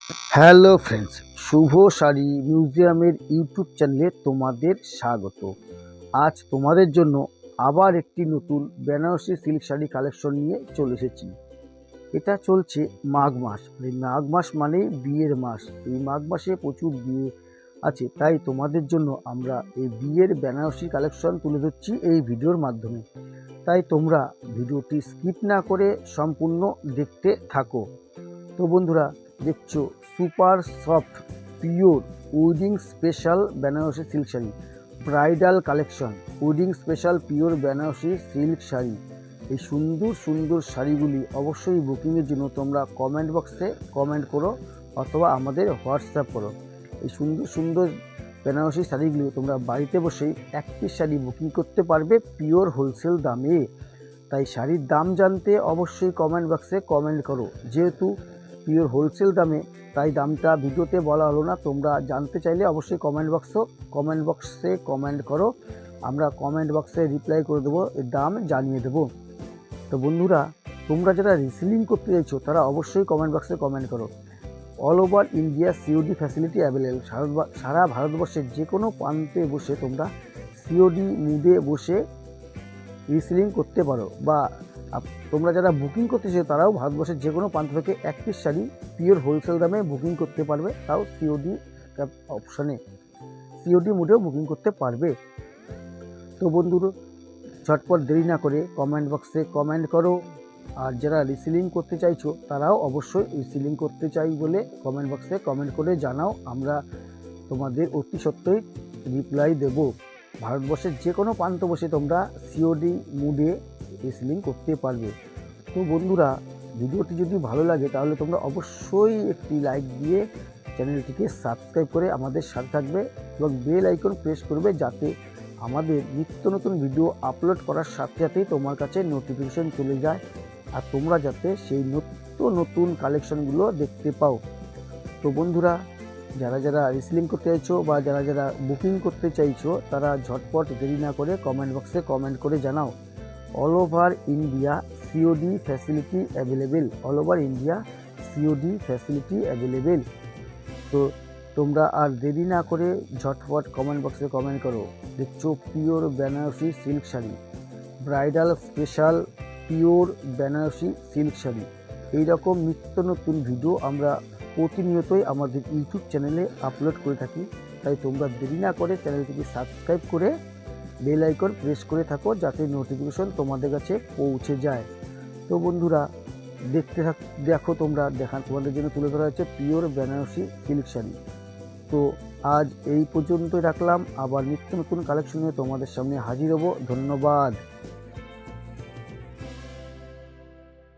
Hello friends, শুভ শাড়ি মিউজিয়ামের YouTube চ্যানেলে তোমাদের স্বাগত। আজ তোমাদের জন্য আবার একটি নতুন বেনারসি সিল্ক শাড়ি কালেকশন নিয়ে চলে এসেছি। এটা চলছে মাঘ মাস। এই মাঘ মাস মানে বিয়ের মাস। এই মাঘ মাসে প্রচুর বিয়ে আছে, তাই তোমাদের জন্য আমরা এই বিয়ের বেনারসি কালেকশন তুলে ধরছি এই ভিডিওর মাধ্যমে। তাই তোমরা ভিডিওটি স্কিপ না করে সম্পূর্ণ দেখতে থাকো। তো বন্ধুরা, দেখছো super soft pure wedding special Banarasi silk sari, bridal collection wedding special pure Banarasi silk sari. এই সুন্দর সুন্দর শাড়িগুলি অবশ্যই বুকিংয়ের জন্য তোমরা কমেন্ট বক্সে কমেন্ট করো অথবা আমাদের হোয়াটসঅ্যাপ করো। এই সুন্দর সুন্দর বেনারসি শাড়িগুলি তোমরা বাড়িতে বসেই এক পিস শাড়ি বুকিং করতে পারবে পিওর হোলসেল দামে। তাই শাড়ির দাম জানতে অবশ্যই কমেন্ট বক্সে কমেন্ট করো। যেহেতু পিওর হোলসেল দামে, তাই দামটা ভিডিওতে বলা হলো না। তোমরা জানতে চাইলে অবশ্যই কমেন্ট বক্সে কমেন্ট করো, আমরা কমেন্ট বক্সে রিপ্লাই করে দেবো, এর দাম জানিয়ে দেবো। তো বন্ধুরা, তোমরা যারা রিসেলিং করতে চাইছো তারা অবশ্যই কমেন্ট বক্সে কমেন্ট করো। All over India COD facility available. সারা ভারতবর্ষের যে কোনো প্রান্তে বসে তোমরা সিওডি মুডে বসে রিসেলিং করতে পারো, বা তোমরা যারা বুকিং করতে চাও তারাও ভারতবর্ষের যে কোনো প্রান্ত থেকে এক পিস শাড়ি পিওর হোলসেল দামে বুকিং করতে পারবে, তাও সিওডি অপশানে, সিওডি মোডেও বুকিং করতে পারবে। তো বন্ধুরা, ঝটপট দেরি না করে কমেন্ট বক্সে কমেন্ট করো। আর যারা রিসেলিং করতে চাইছো তারাও অবশ্যই রিসেলিং করতে চাই বলে কমেন্ট বক্সে কমেন্ট করে জানাও, আমরা তোমাদের অতি সত্ত্বই রিপ্লাই দেব। ভারতবর্ষের যে কোনো প্রান্ত বসে তোমরা সিওডি মুডে রিসেলিং করতে পারবে। তো বন্ধুরা, ভিডিওটি যদি ভালো লাগে তাহলে তোমরা অবশ্যই একটি লাইক দিয়ে চ্যানেলটিকে সাবস্ক্রাইব করে আমাদের সাথে থাকবে এবং বেল আইকন প্রেস করবে, যাতে আমাদের নিত্য নতুন ভিডিও আপলোড করার সাথে সাথেই তোমার কাছে নোটিফিকেশন চলে যায়, আর তোমরা যাতে সেই নিত্য নতুন কালেকশনগুলো দেখতে পাও। তো বন্ধুরা, যারা যারা রিসেলিং করতে চাইছো বা যারা যারা বুকিং করতে চাইছো তারা ঝটপট দেরি না করে কমেন্ট বক্সে কমেন্ট করে জানাও। All over India COD facility available, all over India COD facility available. তো তোমরা আর দেরি না করে ঝটপট কমেন্ট বক্সে কমেন্ট করো। দেখছো pure Banarasi silk sari, bridal special pure Banarasi silk sari. এইরকম নিত্য নতুন ভিডিও আমরা প্রতিনিয়তই আমাদের ইউটিউব চ্যানেলে আপলোড করে থাকি, তাই তোমরা দেরি না করে চ্যানেলটিকে সাবস্ক্রাইব করে বেল আইকন প্রেস করে থাকো, যাতে নোটিফিকেশন তোমাদের কাছে পৌঁছে যায়। তো বন্ধুরা, দেখো তোমরা তোমাদের জন্য তুলে ধরা হচ্ছে পিওর বেনারসি সিল্ক শাড়ি। তো আজ এই পর্যন্তই রাখলাম, আবার নিত্য নতুন কালেকশন নিয়ে তোমাদের সামনে হাজির হব। ধন্যবাদ।